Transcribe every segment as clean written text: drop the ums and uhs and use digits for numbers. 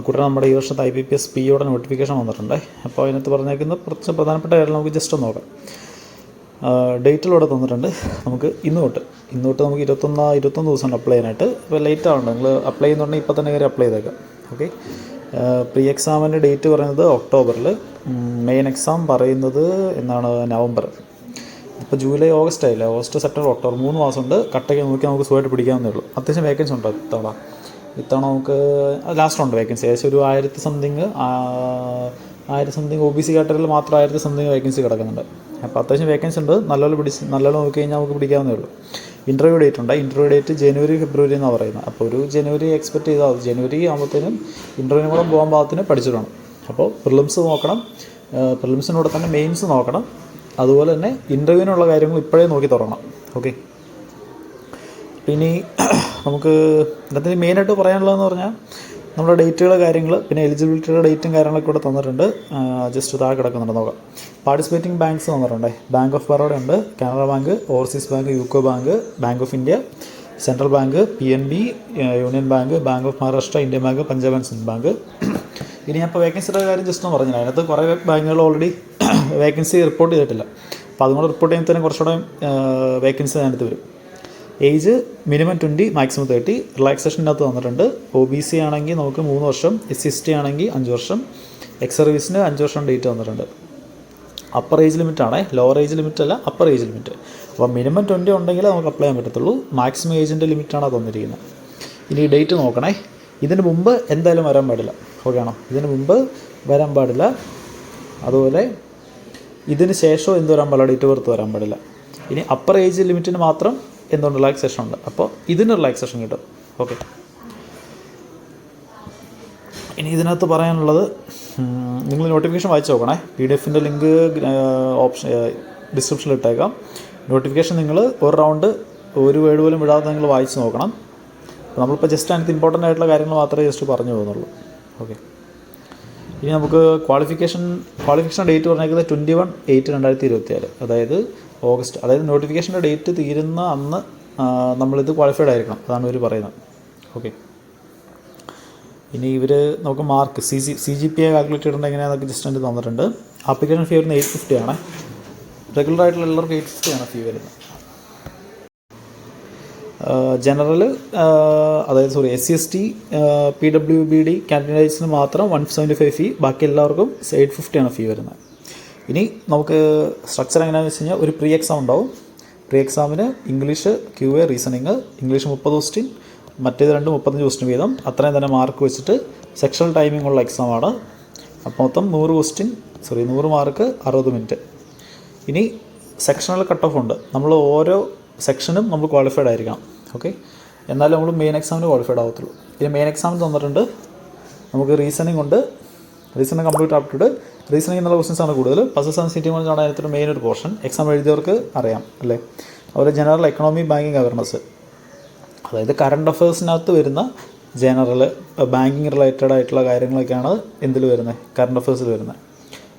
കൂടാതെ നമ്മുടെ ഈ വർഷത്തെ IBPS POയുടെ നോട്ടിഫിക്കേഷൻ വന്നിട്ടുണ്ട്. അപ്പോൾ അതിനകത്ത് പറഞ്ഞേക്കുന്ന കുറച്ച് പ്രധാനപ്പെട്ട കാര്യങ്ങൾ നമുക്ക് ജസ്റ്റ് ഒന്ന് നോക്കാം. ഡേറ്റിലൂടെ തന്നിട്ടുണ്ട്. നമുക്ക് ഇന്ന് തൊട്ട് നമുക്ക് 21 ദിവസമുണ്ട് അപ്ലൈ ചെയ്യാനായിട്ട്. ഇപ്പോൾ ലേറ്റ് ആവുന്നുണ്ട്, നിങ്ങൾ അപ്ലൈ ചെയ്യുന്നുണ്ടെങ്കിൽ ഇപ്പോൾ തന്നെ കയറി അപ്ലൈ ചെയ്തേക്കാം. ഓക്കെ. പ്രീ എക്സാമിൻ്റെ ഡേറ്റ് പറയുന്നത് ഒക്ടോബറിൽ, മെയിൻ എക്സാം പറയുന്നത് എന്നാണ് നവംബർ. ഇപ്പോൾ ജൂലൈ ഓഗസ്റ്റ് ആയില്ല, ഓഗസ്റ്റ് സെപ്റ്റംബർ ഒക്ടോബർ 3 മാസമുണ്ട്. കട്ടയ്ക്ക് നോക്കി നമുക്ക് സുഖമായിട്ട് പിടിക്കാവുന്നേ ഉള്ളൂ. അത്യാവശ്യം വേക്കൻസി ഉണ്ട് ഇത്തവണ നമുക്ക് ലാസ്റ്റ് ഉണ്ട് വേക്കൻസി. ഏകദേശം ഒരു 1000 സംതിങ് OBC കാറ്റഗറിയിൽ മാത്രം 1000 സംതിങ് വേക്കൻസി കിടക്കുന്നുണ്ട്. അപ്പോൾ അത്യാവശ്യം വേക്കൻസി ഉണ്ട്. നല്ലപോലെ നോക്കി കഴിഞ്ഞാൽ നമുക്ക് പിടിക്കാവുന്നേ ഉള്ളൂ. ഇൻ്റർവ്യൂ ഡേറ്റ് ഉണ്ട്. ഇൻ്റർവ്യൂ ഡേറ്റ് ജനുവരി ഫെബ്രുവരി എന്നാണ് പറയുന്നത്. അപ്പോൾ ഒരു ജനുവരി എക്സ്പെക്റ്റ് ചെയ്താൽ മതി. ജനുവരി ആകുമ്പോഴത്തേനും ഇൻ്റർവ്യൂവിനും കൂടെ പോകാൻ പാകത്തിന് പഠിച്ചിടണം. അപ്പോൾ പ്രിലിംസ് നോക്കണം, പ്രിലിംസിനോടെ തന്നെ മെയിൻസ് നോക്കണം. അതുപോലെ തന്നെ ഇൻ്റർവ്യൂവിനുള്ള കാര്യങ്ങൾ ഇപ്പോഴേ നോക്കി തുടങ്ങണം. ഓക്കെ. പിന്നെ നമുക്ക് ഇതിനകത്ത് മെയിനായിട്ട് പറയാനുള്ളതെന്ന് പറഞ്ഞാൽ നമ്മുടെ ഡേറ്റുകൾ കാര്യങ്ങൾ, പിന്നെ എലിജിബിലിറ്റിയുടെ ഡേറ്റും കാര്യങ്ങളൊക്കെ ഇവിടെ തന്നിട്ടുണ്ട്. ജസ്റ്റ് താഴെ കിടക്കുന്നുണ്ട്, നോക്കാം. പാർട്ടിസിപ്പേറ്റിംഗ് ബാങ്ക്സ് തന്നിട്ടുണ്ട്. ബാങ്ക് ഓഫ് ബറോഡ ഉണ്ട്, Canara bank, overseas bank, UCO bank, bank of India, central bank, PNB, union bank, bank of Maharashtra, Indian bank, Punjab and Sindh bank. ഇനി ഞാൻ ഇപ്പോൾ വേക്കൻസിയുടെ കാര്യം ജസ്റ്റ് ഒന്ന് പറഞ്ഞില്ല. അതിനകത്ത് കുറേ ബാങ്കുകൾ ഓൾറെഡി വേക്കൻസി റിപ്പോർട്ട് ചെയ്തിട്ടില്ല. അപ്പോൾ അതുകൊണ്ട് റിപ്പോർട്ട് ചെയ്യുമ്പോൾ തന്നെ കുറച്ചുകൂടെ വേക്കൻസി അതിനകത്ത് വരും. Age minimum 20, maximum 30. റിലാക്സേഷനകത്ത് തന്നിട്ടുണ്ട്. OBC ആണെങ്കിൽ നമുക്ക് 3 വർഷം, SC/ST ആണെങ്കിൽ 5 വർഷം, എക്സ് സർവീസിന് 5 വർഷം ഡേറ്റ് തന്നിട്ടുണ്ട്. അപ്പർ ഏജ് ലിമിറ്റാണ്, ലോവർ ഏജ് ലിമിറ്റ് അല്ല, അപ്പർ ഏജ് ലിമിറ്റ്. അപ്പോൾ മിനിമം 20 ഉണ്ടെങ്കിൽ നമുക്ക് അപ്ലൈ ചെയ്യാൻ പറ്റത്തുള്ളൂ. മാക്സിമം ഏജിൻ്റെ ലിമിറ്റാണ് തന്നിരിക്കുന്നത്. ഇനി ഡേറ്റ് നോക്കണേ. ഇതിന് മുമ്പ് എന്തായാലും വരാൻ പാടില്ല. ഓക്കെ ആണോ? ഇതിന് മുമ്പ് വരാൻ പാടില്ല. അതുപോലെ ഇതിന് ശേഷം എന്ത് വരാൻ പാടില്ല, ഡേറ്റ് ബർത്ത് വരാൻ പാടില്ല. ഇനി അപ്പർ ഏജ് ലിമിറ്റിന് മാത്രം എന്തുകൊണ്ട് റിലാക്സേഷൻ ഉണ്ട്. അപ്പോൾ ഇതിന് റിലാക്സേഷൻ കിട്ടും. ഓക്കെ. ഇനി ഇതിനകത്ത് പറയാനുള്ളത്, നിങ്ങൾ നോട്ടിഫിക്കേഷൻ വായിച്ച് നോക്കണേ. PDF-ൻ്റെ ലിങ്ക് ഡിസ്ക്രിപ്ഷനിൽ ഇട്ടേക്കാം. നോട്ടിഫിക്കേഷൻ നിങ്ങൾ ഒരു റൗണ്ട് ഒരു വേർഡ് പോലും വിടാതെ നിങ്ങൾ വായിച്ച് നോക്കണം. അപ്പോൾ നമ്മളിപ്പോൾ ജസ്റ്റ് അതിനകത്ത് ഇമ്പോർട്ടൻ്റ് ആയിട്ടുള്ള കാര്യങ്ങൾ മാത്രമേ ജസ്റ്റ് പറഞ്ഞു പോകുന്നുള്ളൂ. ഓക്കെ. ഇനി നമുക്ക് ക്വാളിഫിക്കേഷൻ ഡേറ്റ് പറഞ്ഞേക്കുന്നത് 21/8/2024, അതായത് ഓഗസ്റ്റ്. അതായത് നോട്ടിഫിക്കേഷൻ്റെ ഡേറ്റ് തീരുന്ന അന്ന് നമ്മളിത് ക്വാളിഫൈഡ് ആയിരിക്കണം. അതാണ് ഇവർ പറയുന്നത്. ഓക്കെ. ഇനി ഇവർ നമുക്ക് മാർക്ക് CGPA കാൽക്കുലേറ്റ് ചെയ്തിട്ടുണ്ട്. എങ്ങനെയാണെന്നൊക്കെ ജസ്റ്റ് അതിന് തന്നിട്ടുണ്ട്. ആപ്ലിക്കേഷൻ ഫീ വരുന്നത് 850 ആണ്. റെഗുലർ ആയിട്ടുള്ള എല്ലാവർക്കും 850 ആണ് ഫീ വരുന്നത്. ജനറൽ, അതായത് SC/ST, PWBD കാൻഡിഡേറ്റ്സിന് മാത്രം 175 ഫീ. ബാക്കി എല്ലാവർക്കും 850 ആണ് ഫീ വരുന്നത്. ഇനി നമുക്ക് സ്ട്രക്ചർ എങ്ങനെയാണെന്ന് വെച്ച് കഴിഞ്ഞാൽ ഒരു പ്രീ എക്സാം ഉണ്ടാവും. പ്രീ എക്സാമിന് English, QA, reasoning. English 30 question, മറ്റേത് 35 ക്വസ്റ്റ്യൻ വീതം. അത്രയും തന്നെ മാർക്ക് വെച്ചിട്ട് സെക്ഷണൽ ടൈമിംഗ് ഉള്ള എക്സാമാണ്. അപ്പോൾ മൊത്തം 100 മാർക്ക് 60 മിനിറ്റ്. ഇനി സെക്ഷണൽ കട്ട് ഓഫ് ഉണ്ട്. നമ്മൾ ഓരോ സെക്ഷനും നമ്മൾ ക്വാളിഫൈഡ് ആയിരിക്കണം. ഓക്കെ. എന്നാലും നമ്മൾ മെയിൻ എക്സാമിന് ക്വാളിഫൈഡ് ആവത്തുള്ളൂ. ഇനി മെയിൻ എക്സാമിന് തന്നിട്ടുണ്ട്. നമുക്ക് റീസണിങ് ഉണ്ട്. റീസണിങ് കംപ്ലീറ്റ് ആപ്റ്റിറ്റ്യൂഡ്, റീസണിങ് എന്നുള്ള ക്വസ്റ്റൻസാണ് കൂടുതൽ. ഫസ്റ്റ് ആൻഡ് സിറ്റി ആണ് അതിനകത്തൊരു മെയിൻ ഒരു പോർഷൻ. എക്സാം എഴുതിയവർക്ക് അറിയാം അല്ലേ. അതുപോലെ ജനറൽ എക്കണോമി, ബാങ്കിങ് അവയർനെസ്, അതായത് കറണ്ട് അഫയേഴ്സിനകത്ത് വരുന്ന ജനറൽ ബാങ്കിങ് റിലേറ്റഡ് ആയിട്ടുള്ള കാര്യങ്ങളൊക്കെയാണ് എന്തിൽ വരുന്നത്, കറണ്ട് അഫയേഴ്സിൽ വരുന്നത്.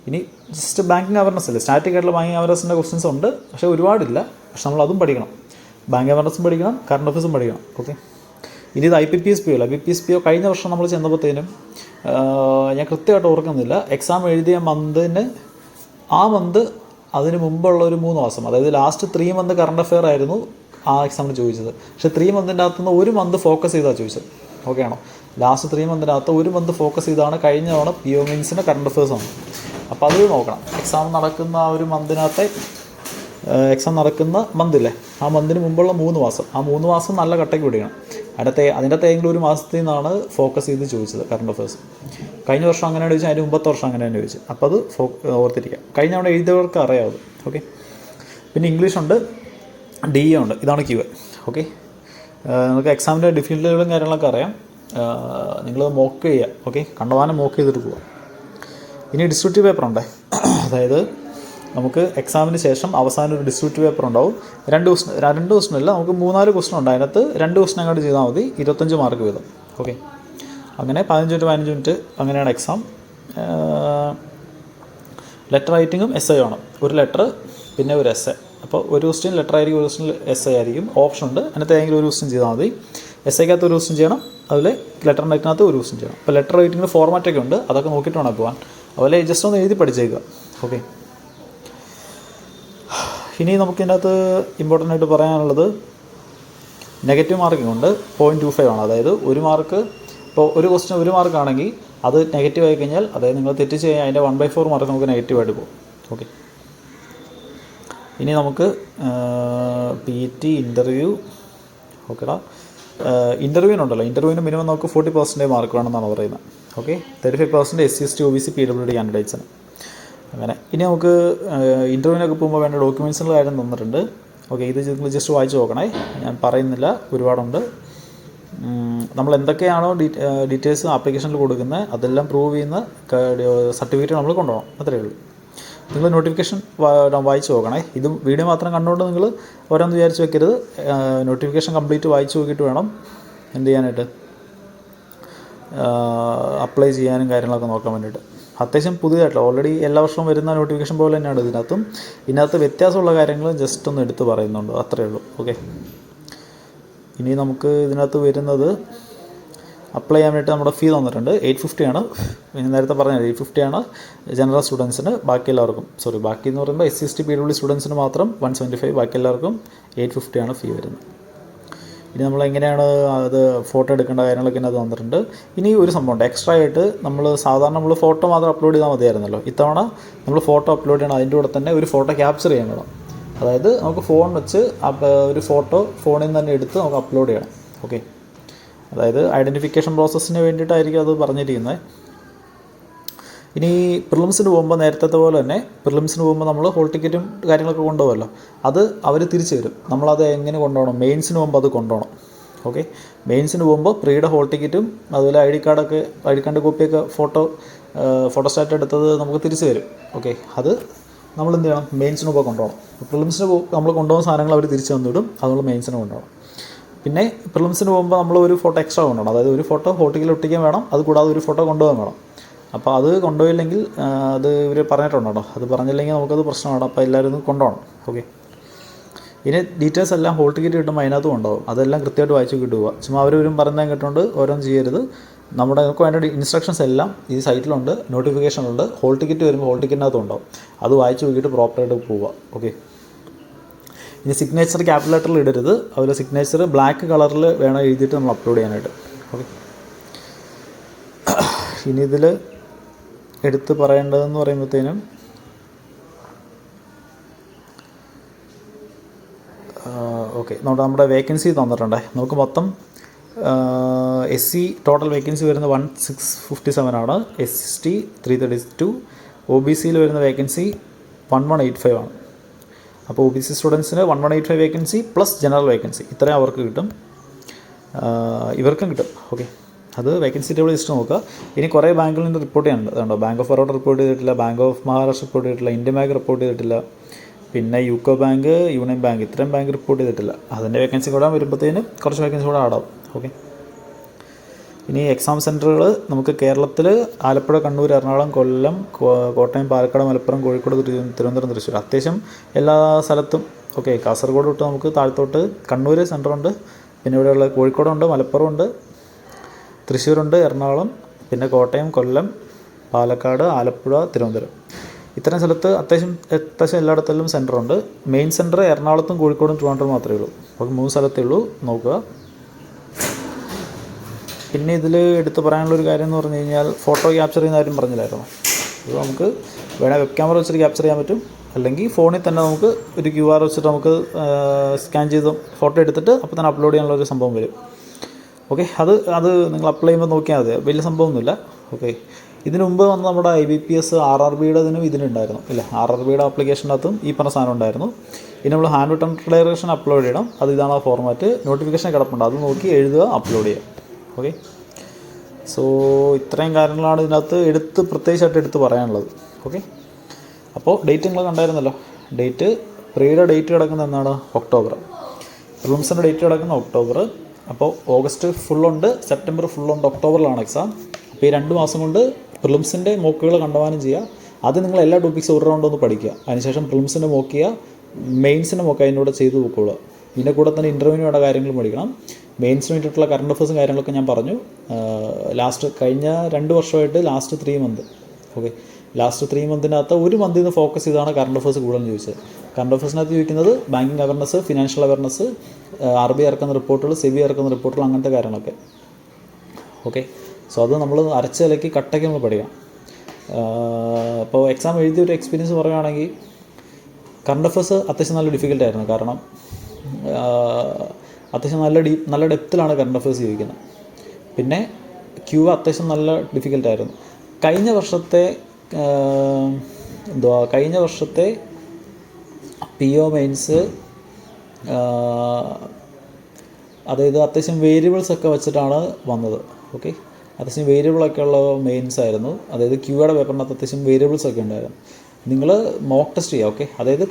ഇനി ജസ്റ്റ് ബാങ്കിങ് അവയർനെസ് അല്ലേ, സ്റ്റാറ്റിക് ആയിട്ടുള്ള ബാങ്കിങ് അവയർനെസ്സിൻ്റെ ക്വസ്റ്റൻസ് ഉണ്ട്, പക്ഷേ ഒരുപാടില്ല. പക്ഷെ നമ്മളതും പഠിക്കണം. ബാങ്കിങ് അവയർനെസ്സും പഠിക്കണം, കറണ്ട് അഫയേഴ്സും പഠിക്കണം. ഓക്കെ. ഇനി ഇത് IBPS PO അല്ല. IBPS PO കഴിഞ്ഞ വർഷം നമ്മൾ ചെന്നപ്പോഴത്തേനും ഞാൻ കൃത്യമായിട്ട് ഓർക്കുന്നില്ല, എക്സാം എഴുതിയ മന്തിന് അതിന് മുമ്പുള്ള ഒരു 3 മാസം, അതായത് ലാസ്റ്റ് 3 മന്ത് കറണ്ട് അഫെയർ ആയിരുന്നു ആ എക്സാമിന് ചോദിച്ചത്. പക്ഷേ 3 മന്തിൻ്റെ അകത്തുനിന്ന് 1 മന്ത് ഫോക്കസ് ചെയ്താണ് ചോദിച്ചത്. ഓക്കെ ആണോ? ലാസ്റ്റ് 3 മന്തിനകത്ത് 1 മന്ത് ഫോക്കസ് ചെയ്താണ് കഴിഞ്ഞ തവണ PO മെയിൻസിൻ്റെ കറണ്ട് അഫെയർസ് ആണ്. അപ്പോൾ അത് നോക്കണം. എക്സാം നടക്കുന്ന ആ ഒരു മന്തിനകത്തെ എക്സാം നടക്കുന്ന മന്തില്ലേ, ആ മന്തിന് മുമ്പുള്ള 3 മാസം, ആ 3 മാസം നല്ല കട്ടയ്ക്ക് പിടിക്കണം. അതിൻ്റെ ഏതെങ്കിലും ഒരു മാസത്തിൽ നിന്നാണ് ഫോക്കസ് ചെയ്ത് ചോദിച്ചത് കറണ്ട് അഫയേഴ്സ്. കഴിഞ്ഞ വർഷം അങ്ങനെയാണ് ചോദിച്ചത്, അതിന് മുമ്പത്തെ വർഷം അങ്ങനെയാണ് ചോദിച്ചത്. അപ്പോൾ അത് ഓർത്തിരിക്കുക. കഴിഞ്ഞ അവിടെ എഴുതിയവർക്ക് അറിയാവും. ഓക്കെ. പിന്നെ ഇംഗ്ലീഷുണ്ട്, DE ഉണ്ട്. ഇതാണ് QA. ഓക്കെ. നിങ്ങൾക്ക് എക്സാമിൻ്റെ ഡിഫിക്കൽറ്റികളും കാര്യങ്ങളൊക്കെ അറിയാം. നിങ്ങൾ മോക്ക് ചെയ്യുക. ഓക്കെ. കണ്ടവാനം മോക്ക് ചെയ്തിട്ട് പോവുക. ഇനി ഡിസ്ക്രിപ്റ്റീവ് പേപ്പർ ഉണ്ട്. അതായത് നമുക്ക് എക്സാമിന് ശേഷം അവസാനം ഒരു ഡിസ്ക്രിപ്റ്റീവ് പേപ്പർ ഉണ്ടാവും. 2 ക്വസ്റ്റൻ അല്ല, നമുക്ക് 3-4 ക്വസ്റ്റൻ ഉണ്ട്. അതിനകത്ത് 2 ക്വസ്റ്റൻ അങ്ങോട്ട് ചെയ്താൽ മതി. 25 മാർക്ക് വീതം. ഓക്കെ. അങ്ങനെ 15 മിനിറ്റ് അങ്ങനെയാണ് എക്സാം. ലെറ്റർ റൈറ്റിങ്ങും essay ആണ്. ഒരു ലെറ്റർ പിന്നെ ഒരു essay. അപ്പോൾ ഒരു ക്വസ്റ്റ്യൻ ലെറ്റർ ആയിരിക്കും, ഒരു ക്വസ്റ്റ്യൻ essay ആയിരിക്കും. ഓപ്ഷൻ ഉണ്ട്. അതിനകത്ത് ഏതെങ്കിലും ഒരു ക്വസ്റ്റ്യൻ ചെയ്താൽ മതി. എസ് ഐക്കകത്ത് ഒരു ക്വസ്റ്റ്യൻ ചെയ്യണം, അതുപോലെ ലെറ്റർ റൈറ്റിനകത്ത് ഒരു ക്വസ്റ്റ്യൻ ചെയ്യണം. അപ്പോൾ ലെറ്റർ റൈറ്റിങ്ങിന് ഫോർമാറ്റൊക്കെ ഉണ്ട്, അതൊക്കെ നോക്കിയിട്ട് വേണം പോകാൻ. അതുപോലെ ജസ്റ്റ് ഒന്ന് എഴുതി പഠിച്ചേക്കുക. ഓക്കെ, ഇനി നമുക്കിതിനകത്ത് ഇമ്പോർട്ടൻ്റ് ആയിട്ട് പറയാനുള്ളത് നെഗറ്റീവ് മാർക്കിംഗ് ഉണ്ട്. 0.25 ആണ്. അതായത് ഒരു മാർക്ക്, ഇപ്പോൾ ഒരു ക്വസ്റ്റ്യൻ 1 മാർക്കാണെങ്കിൽ അത് നെഗറ്റീവ് ആയി കഴിഞ്ഞാൽ, അതായത് നിങ്ങൾ തെറ്റിച്ച് കഴിഞ്ഞാൽ അതിൻ്റെ 1/4 മാർക്ക് നമുക്ക് നെഗറ്റീവായിട്ട് പോകും. ഓക്കെ, ഇനി നമുക്ക് PT ഇൻ്റർവ്യൂ. ഓക്കെടാ, ഇൻ്റർവ്യൂവിനുണ്ടല്ലോ, ഇൻ്റർവ്യൂവിന് മിനിമം നമുക്ക് 40% മാർക്ക് വേണമെന്നാണ് പറയുന്നത്. Okay, 35% SC ST OBC PWD കാൻഡിഡേറ്റ്സിന്. അങ്ങനെ ഇനി നമുക്ക് ഇൻ്റർവ്യൂവിനൊക്കെ പോകുമ്പോൾ വേണ്ട ഡോക്യുമെൻറ്റ്സിൻ്റെ കാര്യം തന്നിട്ടുണ്ട്. ഓക്കെ, ഇത് നിങ്ങൾ ജസ്റ്റ് വായിച്ച് നോക്കണേ, ഞാൻ പറയുന്നില്ല, ഒരുപാടുണ്ട്. നമ്മൾ എന്തൊക്കെയാണോ ഡീറ്റെയിൽസ് ആപ്ലിക്കേഷനിൽ കൊടുക്കുന്നത് അതെല്ലാം പ്രൂവ് ചെയ്യുന്ന സർട്ടിഫിക്കറ്റ് നമ്മൾ കൊണ്ടുപോകണം. അത്രയേ ഉള്ളൂ. നിങ്ങൾ നോട്ടിഫിക്കേഷൻ വായിച്ച് നോക്കണേ. ഇത് വീഡിയോ മാത്രം കണ്ടുകൊണ്ട് നിങ്ങൾ ഓരോന്ന് വിചാരിച്ച് വെക്കരുത്. നോട്ടിഫിക്കേഷൻ കംപ്ലീറ്റ് വായിച്ച് നോക്കിയിട്ട് വേണം എന്ത് ചെയ്യാനായിട്ട്, അപ്ലൈ ചെയ്യാനും കാര്യങ്ങളൊക്കെ നോക്കാൻ വേണ്ടിയിട്ട്. അത്യാവശ്യം പുതിയതായിട്ടില്ല, ഓൾറെഡി എല്ലാ വർഷവും വരുന്ന നോട്ടിഫിക്കേഷൻ പോലെ തന്നെയാണ് ഇതിനകത്ത് വ്യത്യാസമുള്ള കാര്യങ്ങൾ ജസ്റ്റ് ഒന്ന് എടുത്ത് പറയുന്നുണ്ട്, അത്രയേ ഉള്ളൂ. ഓക്കെ, ഇനി നമുക്ക് ഇതിനകത്ത് വരുന്നത് അപ്ലൈ ചെയ്യാൻ വേണ്ടിയിട്ട് നമ്മുടെ ഫീ തന്നിട്ടുണ്ട്. 850 ആണ്. നേരത്തെ പറഞ്ഞത് 850 ആണ് ജനറൽ സ്റ്റുഡൻസിന്. ബാക്കി എല്ലാവർക്കും, ബാക്കി എന്ന് പറയുമ്പോൾ SC ST PWD സ്റ്റുഡൻസിന് മാത്രം 175, ബാക്കി എല്ലാവർക്കും 850 ആണ് ഫീ വരുന്നത്. ഇനി നമ്മൾ എങ്ങനെയാണ് അത് ഫോട്ടോ എടുക്കേണ്ട കാര്യങ്ങളൊക്കെ അത് തന്നിട്ടുണ്ട്. ഇനി ഒരു സംഭവമുണ്ട്, എക്സ്ട്രാ ആയിട്ട് സാധാരണ നമ്മൾ ഫോട്ടോ മാത്രം അപ്ലോഡ് ചെയ്താൽ മതിയായിരുന്നല്ലോ. ഇത്തവണ നമ്മൾ ഫോട്ടോ അപ്ലോഡ് ചെയ്യണം, അതിൻ്റെ കൂടെ തന്നെ ഒരു ഫോട്ടോ ക്യാപ്ചർ ചെയ്യാൻ വേണം. അതായത് നമുക്ക് ഫോൺ വെച്ച് ഒരു ഫോട്ടോ ഫോണിൽ നിന്ന് തന്നെ എടുത്ത് നമുക്ക് അപ്ലോഡ് ചെയ്യണം. ഓക്കെ, അതായത് ഐഡൻറ്റിഫിക്കേഷൻ പ്രോസസ്സിന് വേണ്ടിയിട്ടായിരിക്കും അത് പറഞ്ഞിരിക്കുന്നത്. ഇനി പ്രിലിംസിന് പോകുമ്പോൾ നേരത്തെ പോലെ തന്നെ പ്രിലിംസിന് പോകുമ്പോൾ നമ്മൾ ഹോൾ ടിക്കറ്റും കാര്യങ്ങളൊക്കെ കൊണ്ടുപോകുമല്ലോ, അത് അവർ തിരിച്ചു തരും. നമ്മളത് എങ്ങനെ കൊണ്ടുപോകണം, മെയിൻസിന് പോകുമ്പോൾ അത് കൊണ്ടുപോകണം. ഓക്കെ, മെയിൻസിന് പോകുമ്പോൾ പ്രീയുടെ ഹോൾ ടിക്കറ്റും അതുപോലെ ഐ ഡി കാർഡ് കോപ്പിയൊക്കെ ഫോട്ടോസ്റ്റാറ്റ് എടുത്തത് നമുക്ക് തിരിച്ചു തരും. ഓക്കെ, അത് നമ്മൾ എന്ത് ചെയ്യണം, മെയിൻസിന് പോകുമ്പോൾ കൊണ്ടുപോകണം. പ്രിലിംസിന് നമ്മൾ കൊണ്ടുപോകുന്ന സാധനങ്ങൾ അവർ തിരിച്ചു തന്നിടും, അത് നമ്മൾ മെയിൻസിന് കൊണ്ടുപോകണം. പിന്നെ പ്രിലിംസിന് പോകുമ്പോൾ നമ്മൾ ഒരു ഫോട്ടോ എക്സ്ട്രാ കൊണ്ടുപോകണം. അതായത് ഒരു ഫോട്ടോ ഹോൾ ടിക്കറ്റിൽ ഒട്ടിക്കാൻ വേണം, അത് കൂടാതെ ഒരു ഫോട്ടോ കൊണ്ടുപോകാൻ വേണം. അപ്പോൾ അത് കൊണ്ടുപോയില്ലെങ്കിൽ അത് ഇവർ പറഞ്ഞിട്ടുണ്ടോ, അത് പറഞ്ഞില്ലെങ്കിൽ നമുക്കത് പ്രശ്നമാണ്. അപ്പോൾ എല്ലാവരും ഒന്ന് കൊണ്ടുപോകണം. ഓക്കെ, ഇനി ഡീറ്റെയിൽസ് എല്ലാം ഹോൾ ടിക്കറ്റ് കിട്ടുമ്പോൾ അതിനകത്തും ഉണ്ടാവും, അതെല്ലാം കൃത്യമായിട്ട് വായിച്ച് കിട്ടുക. ചുമ്മാ അവരും പറഞ്ഞാൽ കേട്ടുകൊണ്ട് ഓരോന്നും ചെയ്യരുത്. നമുക്ക് വേണ്ട ഇൻസ്ട്രക്ഷൻസ് എല്ലാം ഈ സൈറ്റിലുണ്ട്, നോട്ടിഫിക്കേഷനുണ്ട്. ഹോൾ ടിക്കറ്റ് വരുമ്പോൾ ഹോൾ ടിക്കറ്റിനകത്തും ഉണ്ടാവും, അത് വായിച്ച് നോക്കിയിട്ട് പ്രോപ്പറായിട്ട് പോവുക. ഓക്കെ, ഇനി സിഗ്നേച്ചർ ക്യാപിറ്റൽ ലെറ്ററിൽ ഇടരുത്, അതുപോലെ സിഗ്നേച്ചർ ബ്ലാക്ക് കളറിൽ വേണം എഴുതിയിട്ട് നമ്മൾ അപ്ലോഡ് ചെയ്യാനായിട്ട്. ഓക്കെ, ഇനി ഇതിൽ എടുത്ത് പറയേണ്ടതെന്ന് പറയുമ്പോഴത്തേനും ഓക്കെ, നമ്മുടെ വേക്കൻസി തന്നിട്ടുണ്ട്. നമുക്ക് മൊത്തം SC ടോട്ടൽ വേക്കൻസി വരുന്നത് 1657 ആണ്. ST 332, OBCയിൽ വരുന്ന വേക്കൻസി 1185 ആണ്. അപ്പോൾ OBC സ്റ്റുഡൻസിന് 1185 വേക്കൻസി പ്ലസ് ജനറൽ വേക്കൻസി, ഇത്രയും അവർക്ക് കിട്ടും, ഇവർക്കും കിട്ടും. ഓക്കെ, അത് വേക്കൻസി ടേബിൾ ലിസ്റ്റ് നോക്കുക. ഇനി കുറേ ബാങ്കുകളിൽ നിന്ന് റിപ്പോർട്ട് ചെയ്യാനുണ്ട്. അതുകൊണ്ടോ ബാങ്ക് ഓഫ് ബറോഡ റിപ്പോർട്ട് ചെയ്തിട്ടില്ല, ബാങ്ക് ഓഫ് മഹാരാഷ്ട്ര റിപ്പോർട്ട് ചെയ്തിട്ടില്ല, ഇന്ത്യൻ ബാങ്ക് റിപ്പോർട്ട് ചെയ്തിട്ടില്ല, പിന്നെ യൂക്കോ ബാങ്ക്, യൂണിയൻ ബാങ്ക്, ഇത്രയും ബാങ്ക് റിപ്പോർട്ട് ചെയ്തിട്ടില്ല. അതിൻ്റെ വേക്കൻസി കൂടെ വരുമ്പോഴത്തേനും കുറച്ച് വേക്കൻസി കൂടെ ആടാവും. ഓക്കെ, ഇനി എക്സാം സെൻറ്ററുകൾ നമുക്ക് കേരളത്തിൽ ആലപ്പുഴ, കണ്ണൂർ, എറണാകുളം, കൊല്ലം, കോട്ടയം, പാലക്കാട്, മലപ്പുറം, കോഴിക്കോട്, തിരുവനന്തപുരം, തൃശ്ശൂർ, അത്യാവശ്യം എല്ലാ സ്ഥലത്തും. ഓക്കെ, കാസർഗോഡ് തൊട്ട് നമുക്ക് താഴത്തോട്ട് കണ്ണൂർ സെൻറ്ററുണ്ട്, പിന്നെ ഇവിടെയുള്ള കോഴിക്കോടുണ്ട്, മലപ്പുറമുണ്ട്, തൃശ്ശൂരുണ്ട്, എറണാകുളം, പിന്നെ കോട്ടയം, കൊല്ലം, പാലക്കാട്, ആലപ്പുഴ, തിരുവനന്തപുരം, ഇത്തരം സ്ഥലത്ത് അത്യാവശ്യം എല്ലായിടത്തും സെൻറ്ററുണ്ട്. മെയിൻ സെൻറ്റർ എറണാകുളത്തും കോഴിക്കോടും ട്രിവാൻഡ്രം മാത്രമേ ഉള്ളൂ. അപ്പോൾ 3 സ്ഥലത്തേ ഉള്ളൂ, നോക്കുക. പിന്നെ ഇതിൽ എടുത്ത് പറയാനുള്ളൊരു കാര്യം എന്ന് പറഞ്ഞു കഴിഞ്ഞാൽ ഫോട്ടോ ക്യാപ്ചർ ചെയ്യുന്ന കാര്യം പറഞ്ഞില്ലായിരുന്നു. ഇത് നമുക്ക് വേണേൽ വെബ് ക്യാമറ വെച്ചിട്ട് ക്യാപ്ചർ ചെയ്യാൻ പറ്റും, അല്ലെങ്കിൽ ഫോണിൽ തന്നെ നമുക്ക് ഒരു QR വെച്ചിട്ട് നമുക്ക് സ്കാൻ ചെയ്ത് ഫോട്ടോ എടുത്തിട്ട് അപ്പോൾ തന്നെ അപ്ലോഡ് ചെയ്യാനുള്ളൊരു സംഭവം വരും. ഓക്കെ, അത് നിങ്ങൾ അപ്ലൈ ചെയ്യുമ്പോൾ നോക്കിയാൽ മതി, വലിയ സംഭവമൊന്നുമില്ല. ഓക്കെ, ഇതിനു മുമ്പ് വന്ന് നമ്മുടെ IBPS RRBയുടെ ഇതിനുണ്ടായിരുന്നു ഇല്ല, RRBയുടെ ആപ്ലിക്കേഷനകത്തും ഈ പറഞ്ഞ സാധനം ഉണ്ടായിരുന്നു. ഇനി നമ്മൾ ഹാൻഡ് റിട്ടൺ ഡിക്ലറേഷൻ അപ്ലോഡ് ചെയ്യണം, അത് ഇതാണ് ആ ഫോർമാറ്റ്. നോട്ടിഫിക്കേഷൻ കിടപ്പുണ്ട്, അത് നോക്കി എഴുതുക, അപ്ലോഡ് ചെയ്യുക. ഓക്കെ, സോ ഇത്രയും കാര്യങ്ങളാണ് ഇതിനകത്ത് പ്രത്യേകിച്ചായിട്ട് എടുത്ത് പറയാനുള്ളത്. ഓക്കെ, അപ്പോൾ ഡേറ്റ് നിങ്ങൾ കണ്ടായിരുന്നല്ലോ. പ്രീയുടെ ഡേറ്റ് കിടക്കുന്ന എന്നാണ് ഒക്ടോബർ, പ്രിലിംസിൻ്റെ ഡേറ്റ് കിടക്കുന്ന ഒക്ടോബർ. അപ്പോൾ ഓഗസ്റ്റ് ഫുള്ളുണ്ട്, സെപ്റ്റംബർ ഫുള്ളുണ്ട്, ഒക്ടോബറിലാണ് എക്സാം. അപ്പോൾ ഈ 2 മാസം കൊണ്ട് പ്രിലിംസിൻ്റെ മോക്കുകൾ കണ്ടുപോകാനും ചെയ്യുക. അത് നിങ്ങൾ എല്ലാ ടോപ്പിക്സും ഒരു റൗണ്ട് ഒന്ന് പഠിക്കുക, അതിനുശേഷം പ്രിലിംസിൻ്റെ മോക്ക് ചെയ്യുക, മെയിൻസിൻ്റെ മോക്ക് അതിൻ്റെ കൂടെ ചെയ്ത് പോയിക്കോളുക. ഇതിൻ്റെ കൂടെ തന്നെ ഇൻ്റർവ്യൂവിന് വേണ്ട കാര്യങ്ങൾ പഠിക്കണം. മെയിൻസിന് വേണ്ടിയിട്ടുള്ള കറണ്ട് അഫേഴ്സും കാര്യങ്ങളൊക്കെ ഞാൻ പറഞ്ഞു. കഴിഞ്ഞ 2 വർഷമായിട്ട് ലാസ്റ്റ് 3 മന്ത്, ഓക്കെ, ലാസ്റ്റ് 3 മന്തിനകത്ത് ഒരു മന്തിൽ നിന്ന് ഫോക്കസ് ചെയ്താണ് കറണ്ട് അഫേഴ്സ് കൂടുതലെന്ന് ചോദിച്ചത്. കറണ്ട് അഫേഴ്സിനകത്ത് ചോദിക്കുന്നത് banking awareness, financial awareness, RBI ഇറക്കുന്ന റിപ്പോർട്ടുകൾ, സെബി ഇറക്കുന്ന റിപ്പോർട്ടുകൾ, അങ്ങനത്തെ കാര്യങ്ങളൊക്കെ. ഓക്കെ, സോ അത് നമ്മൾ അരച്ചിലക്കി കട്ടയ്ക്ക് നമ്മൾ പഠിക്കണം. അപ്പോൾ എക്സാം എഴുതിയ ഒരു എക്സ്പീരിയൻസ് പറയുകയാണെങ്കിൽ കറണ്ട് അഫേഴ്സ് അത്യാവശ്യം നല്ല ഡിഫിക്കൽട്ടായിരുന്നു. കാരണം അത്യാവശ്യം നല്ല ഡെപ്തിലാണ് കറണ്ട് അഫേഴ്സ് ചോദിക്കുന്നത്. പിന്നെ അത്യാവശ്യം നല്ല ഡിഫിക്കൽട്ടായിരുന്നു. കഴിഞ്ഞ വർഷത്തെ PO മെയിൻസ്, അതായത് അത്യാവശ്യം വേരിയബിൾസ് ഒക്കെ വെച്ചിട്ടാണ് വന്നത്. ഓക്കെ, അത്യാവശ്യം വേരിയബിളൊക്കെ ഉള്ള മെയിൻസ് ആയിരുന്നു. അതായത് ക്യൂയുടെ പേപ്പറിനകത്ത് അത്യാവശ്യം വേരിയബിൾസ് ഒക്കെ ഉണ്ടായിരുന്നു. നിങ്ങൾ മോക്ക് ടെസ്റ്റ് ചെയ്യുക. ഓക്കെ, അതായത്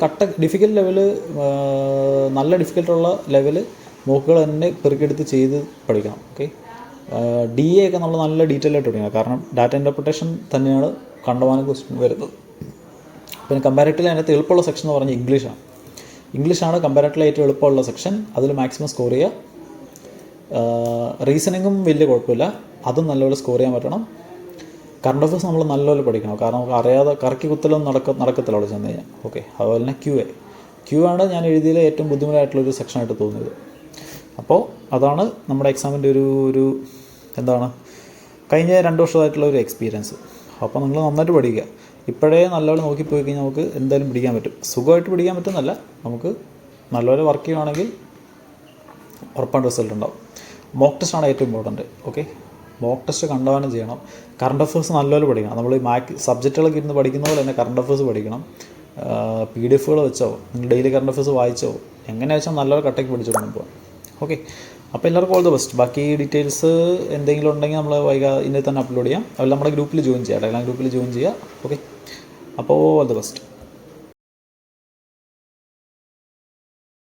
ഡിഫിക്കൽട്ട് ലെവല്, നല്ല ഡിഫിക്കൽട്ടുള്ള ലെവല് മോക്കുകൾ തന്നെ പെറുക്കിയെടുത്ത് ചെയ്ത് പഠിക്കണം. ഓക്കെ, DA ഒക്കെ നമ്മൾ നല്ല ഡീറ്റെയിൽ ആയിട്ട് പഠിക്കണം. കാരണം ഡാറ്റ ഇൻ്റർപ്രിട്ടേഷൻ തന്നെയാണ് കണ്ടമാനം ക്വസ്റ്റ്യൻ വരുന്നത്. പിന്നെ കമ്പാരിറ്റീവ്ലി അതിനകത്ത് എളുപ്പമുള്ള സെക്ഷൻ എന്ന് പറഞ്ഞാൽ ഇംഗ്ലീഷാണ് കമ്പാരിറ്റീവ്ലി ഏറ്റവും എളുപ്പമുള്ള സെക്ഷൻ. അതിൽ മാക്സിമം സ്കോർ ചെയ്യുക. റീസണിങ്ങും വലിയ കുഴപ്പമില്ല, അതും നല്ലപോലെ സ്കോർ ചെയ്യാൻ പറ്റണം. കറണ്ട് അഫേഴ്സ് നമ്മൾ നല്ലപോലെ പഠിക്കണം. കാരണം നമുക്ക് അറിയാതെ കറക്കി കുത്തലൊന്നും നടക്കത്തില്ല അവിടെ ചെന്ന് കഴിഞ്ഞാൽ. ഓക്കെ, അതുപോലെ തന്നെ ക്യൂ ആണ് ഞാൻ എഴുതിയതിൽ ഏറ്റവും ബുദ്ധിമുട്ടായിട്ടുള്ളൊരു സെക്ഷനായിട്ട് തോന്നിയത്. അപ്പോൾ അതാണ് നമ്മുടെ എക്സാമിൻ്റെ ഒരു എന്താണ് കഴിഞ്ഞ 2 വർഷമായിട്ടുള്ള ഒരു എക്സ്പീരിയൻസ്. അപ്പോൾ നിങ്ങൾ നന്നായിട്ട് പഠിക്കുക. ഇപ്പോഴേ നല്ലപോലെ നോക്കിപ്പോയി കഴിഞ്ഞാൽ നമുക്ക് എന്തായാലും പിടിക്കാൻ പറ്റും. സുഖമായിട്ട് പിടിക്കാൻ പറ്റുന്നല്ല, നമുക്ക് നല്ലപോലെ വർക്ക് ചെയ്യുകയാണെങ്കിൽ ഉറപ്പാണ് റിസൾട്ട് ഉണ്ടാവും. മോക്ക് ടെസ്റ്റാണ് ഏറ്റവും ഇമ്പോർട്ടൻറ്റ്. ഓക്കെ, മോക്ക് ടെസ്റ്റ് കണ്ടവാനം ചെയ്യണം. കറണ്ട് അഫേഴ്സ് നല്ലപോലെ പഠിക്കണം. നമ്മൾ സബ്ജക്റ്റുകളൊക്കെ ഇരുന്ന് പഠിക്കുന്ന പോലെ തന്നെ കറണ്ട് അഫേഴ്സ് പഠിക്കണം. PDF വെച്ചോ, നിങ്ങൾ ഡെയിലി കറണ്ട് അഫേഴ്സ് വായിച്ചോ, എങ്ങനെ വെച്ചാൽ നല്ലപോലെ കട്ടയ്ക്ക് പഠിച്ചുകൊണ്ട് പോകാം. ഓക്കെ, അപ്പോൾ എല്ലാവർക്കും ഓൾ ദ ബെസ്റ്റ്. ബാക്കി ഡീറ്റെയിൽസ് എന്തെങ്കിലും ഉണ്ടെങ്കിൽ നമ്മൾ ഇന്നലെ തന്നെ അപ്ലോഡ് ചെയ്യാം. അതിൽ നമ്മുടെ ഗ്രൂപ്പിൽ ജോയിൻ ചെയ്യുക, ടെലഗ്രാം ഗ്രൂപ്പിൽ ജോയിൻ ചെയ്യുക. ഓക്കെ, അപ്പോൾ ഓൾ ദ ബെസ്റ്റ്.